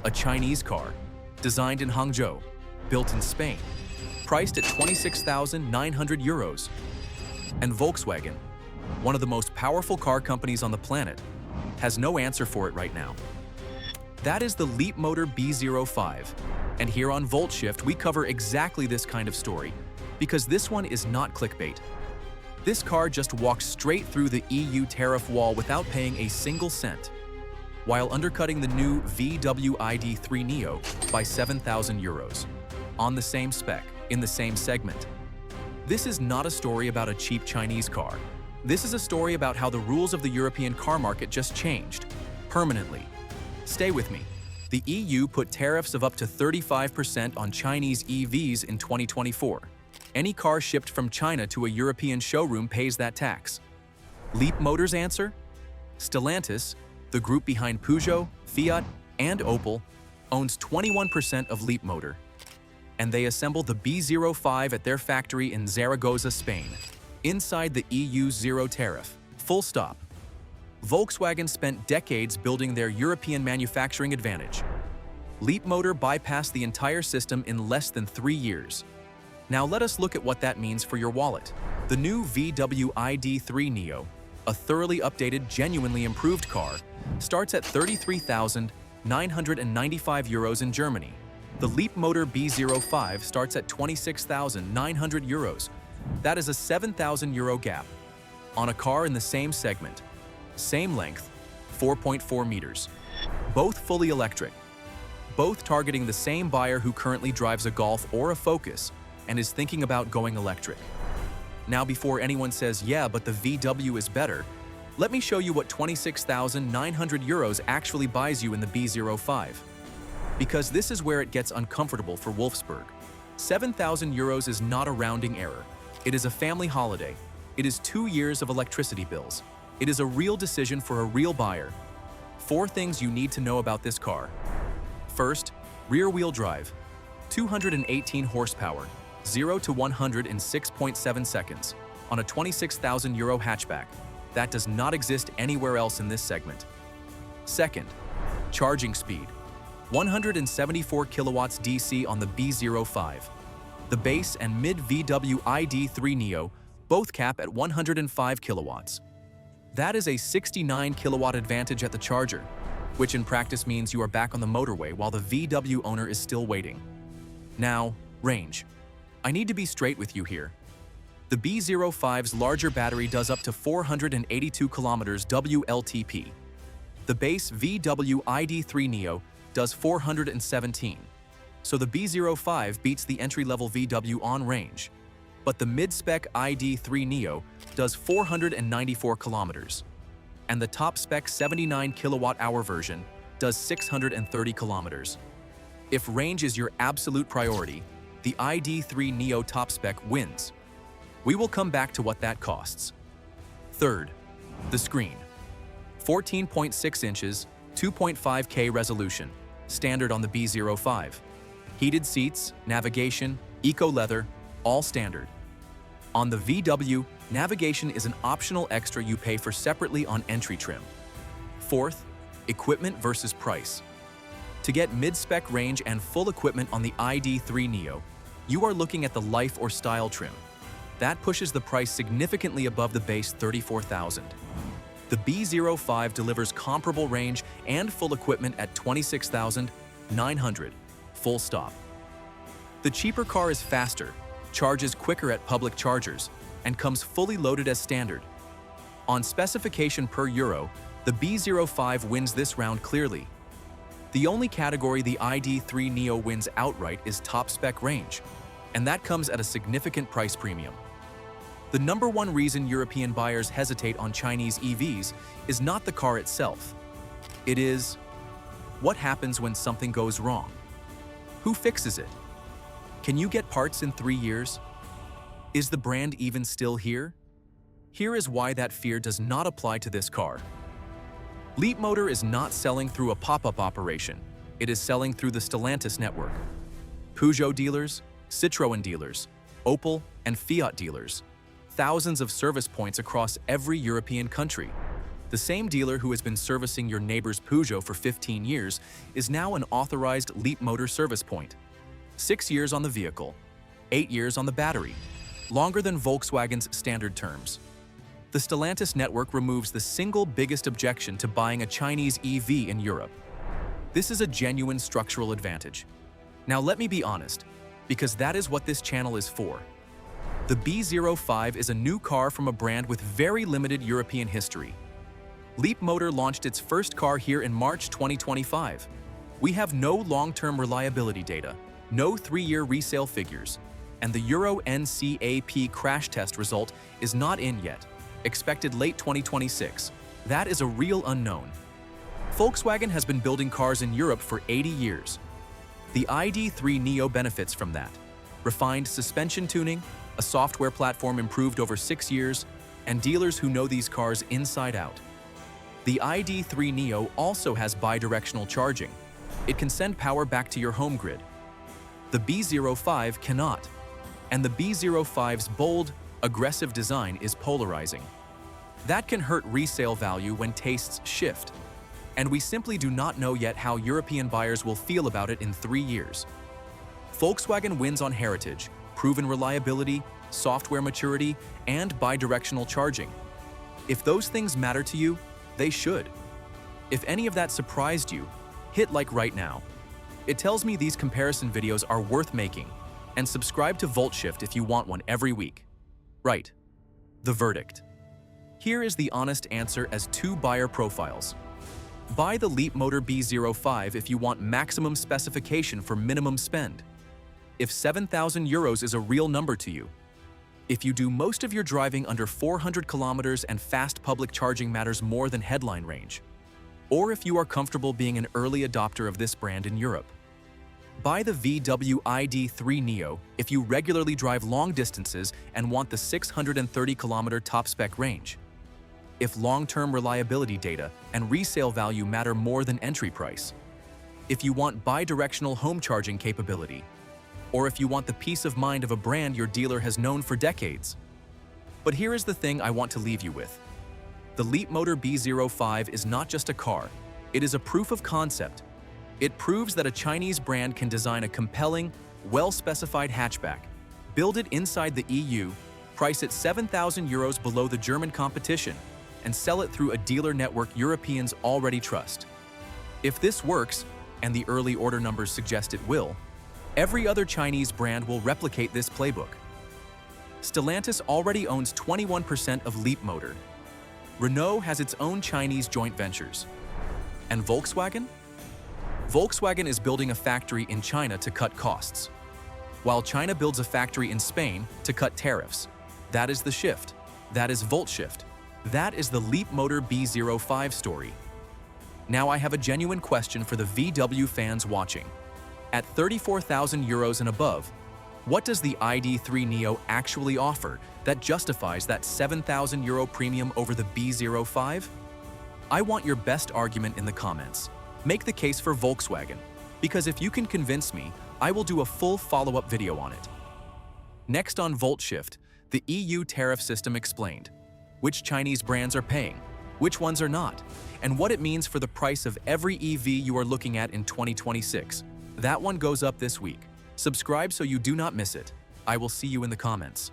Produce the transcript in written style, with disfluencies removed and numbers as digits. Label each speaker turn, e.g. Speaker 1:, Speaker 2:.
Speaker 1: a Chinese car, designed in Hangzhou, built in Spain, priced at 26,900 euros. And Volkswagen, one of the most powerful car companies on the planet, has no answer for it right now. That is the Leapmotor B05, and here on Voltshift we cover exactly this kind of story, because this one is not clickbait. This car just walked straight through the EU tariff wall without paying a single cent, while undercutting the new VW ID.3 Neo by 7,000 euros, on the same spec, in the same segment. This is not a story about a cheap Chinese car. This is a story about how the rules of the European car market just changed, permanently. Stay with me. The EU put tariffs of up to 35% on Chinese EVs in 2024. Any car shipped from China to a European showroom pays that tax. Leapmotor's answer? Stellantis, the group behind Peugeot, Fiat, and Opel, owns 21% of Leapmotor, and they assemble the B05 at their factory in Zaragoza, Spain, inside the EU's zero tariff. Full stop. Volkswagen spent decades building their European manufacturing advantage. Leapmotor bypassed the entire system in less than 3 years. Now let us look at what that means for your wallet. The new VW ID.3 Neo, a thoroughly updated, genuinely improved car, starts at 33,995 euros in Germany. The Leapmotor B05 starts at 26,900 euros. That is a 7,000 euro gap. On a car in the same segment, same length, 4.4 meters. Both fully electric. Both targeting the same buyer who currently drives a Golf or a Focus and is thinking about going electric. Now, before anyone says, yeah, but the VW is better, let me show you what 26,900 euros actually buys you in the B05. Because this is where it gets uncomfortable for Wolfsburg. 7,000 euros is not a rounding error. It is a family holiday. It is 2 years of electricity bills. It is a real decision for a real buyer. 4 things you need to know about this car. First, rear-wheel drive. 218 horsepower, 0 to 100 in 6.7 seconds, on a 26,000 euro hatchback. That does not exist anywhere else in this segment. Second, charging speed. 174 kilowatts DC on the B05. The base and mid VW ID.3 Neo both cap at 105 kilowatts. That is a 69 kilowatt advantage at the charger, which in practice means you are back on the motorway while the VW owner is still waiting. Now, range. I need to be straight with you here. The B05's larger battery does up to 482 kilometers WLTP. The base VW ID.3 Neo does 417. So the B05 beats the entry-level VW on range. But the mid-spec ID.3 Neo does 494 kilometers. And the top-spec 79 kilowatt-hour version does 630 kilometers. If range is your absolute priority, the ID.3 Neo top spec wins. We will come back to what that costs. Third, the screen. 14.6 inches, 2.5K resolution, standard on the B05. Heated seats, navigation, eco-leather, all standard. On the VW, navigation is an optional extra you pay for separately on entry trim. Fourth, equipment versus price. To get mid-spec range and full equipment on the ID.3 Neo, you are looking at the Life or Style trim. That pushes the price significantly above the base 34,000. The B05 delivers comparable range and full equipment at 26,900, full stop. The cheaper car is faster, charges quicker at public chargers, and comes fully loaded as standard. On specification per euro, the B05 wins this round clearly. The only category the ID.3 Neo wins outright is top spec range, and that comes at a significant price premium. The number one reason European buyers hesitate on Chinese EVs is not the car itself. It is, what happens when something goes wrong? Who fixes it? Can you get parts in 3 years? Is the brand even still here? Here is why that fear does not apply to this car. Leapmotor is not selling through a pop-up operation. It is selling through the Stellantis network. Peugeot dealers, Citroën dealers, Opel, and Fiat dealers. Thousands of service points across every European country. The same dealer who has been servicing your neighbor's Peugeot for 15 years is now an authorized Leapmotor service point. 6 years on the vehicle, 8 years on the battery, longer than Volkswagen's standard terms. The Stellantis network removes the single biggest objection to buying a Chinese EV in Europe. This is a genuine structural advantage. Now let me be honest, because that is what this channel is for. The B05 is a new car from a brand with very limited European history. Leapmotor launched its first car here in March 2025. We have no long-term reliability data, no 3-year resale figures, and the Euro NCAP crash test result is not in yet, expected late 2026. That is a real unknown. Volkswagen has been building cars in Europe for 80 years. The ID.3 Neo benefits from that. Refined suspension tuning, a software platform improved over 6 years, and dealers who know these cars inside out. The ID.3 Neo also has bidirectional charging. It can send power back to your home grid. The B05 cannot, and the B05's bold, aggressive design is polarizing. That can hurt resale value when tastes shift, and we simply do not know yet how European buyers will feel about it in 3 years. Volkswagen wins on heritage, proven reliability, software maturity, and bidirectional charging. If those things matter to you, they should. If any of that surprised you, hit like right now. It tells me these comparison videos are worth making, and subscribe to Voltshift if you want one every week. Right. The verdict. Here is the honest answer as 2 buyer profiles. Buy the Leapmotor B05 if you want maximum specification for minimum spend. If 7,000 euros is a real number to you. If you do most of your driving under 400 kilometers and fast public charging matters more than headline range. Or if you are comfortable being an early adopter of this brand in Europe. Buy the VW ID.3 Neo if you regularly drive long distances and want the 630-kilometer top-spec range. If long-term reliability data and resale value matter more than entry price. If you want bi-directional home charging capability. Or if you want the peace of mind of a brand your dealer has known for decades. But here is the thing I want to leave you with. The Leapmotor B05 is not just a car, it is a proof of concept. It proves that a Chinese brand can design a compelling, well-specified hatchback, build it inside the EU, price it 7,000 euros below the German competition, and sell it through a dealer network Europeans already trust. If this works, and the early order numbers suggest it will, every other Chinese brand will replicate this playbook. Stellantis already owns 21% of Leapmotor. Renault has its own Chinese joint ventures. And Volkswagen? Volkswagen is building a factory in China to cut costs, while China builds a factory in Spain to cut tariffs. That is the shift. That is Voltshift. That is the Leapmotor B05 story. Now I have a genuine question for the VW fans watching. At 34,000 euros and above, what does the ID.3 Neo actually offer that justifies that 7,000 euro premium over the B05? I want your best argument in the comments. Make the case for Volkswagen, because if you can convince me, I will do a full follow-up video on it. Next on Voltshift, the EU tariff system explained. Which Chinese brands are paying, which ones are not, and what it means for the price of every EV you are looking at in 2026. That one goes up this week. Subscribe so you do not miss it. I will see you in the comments.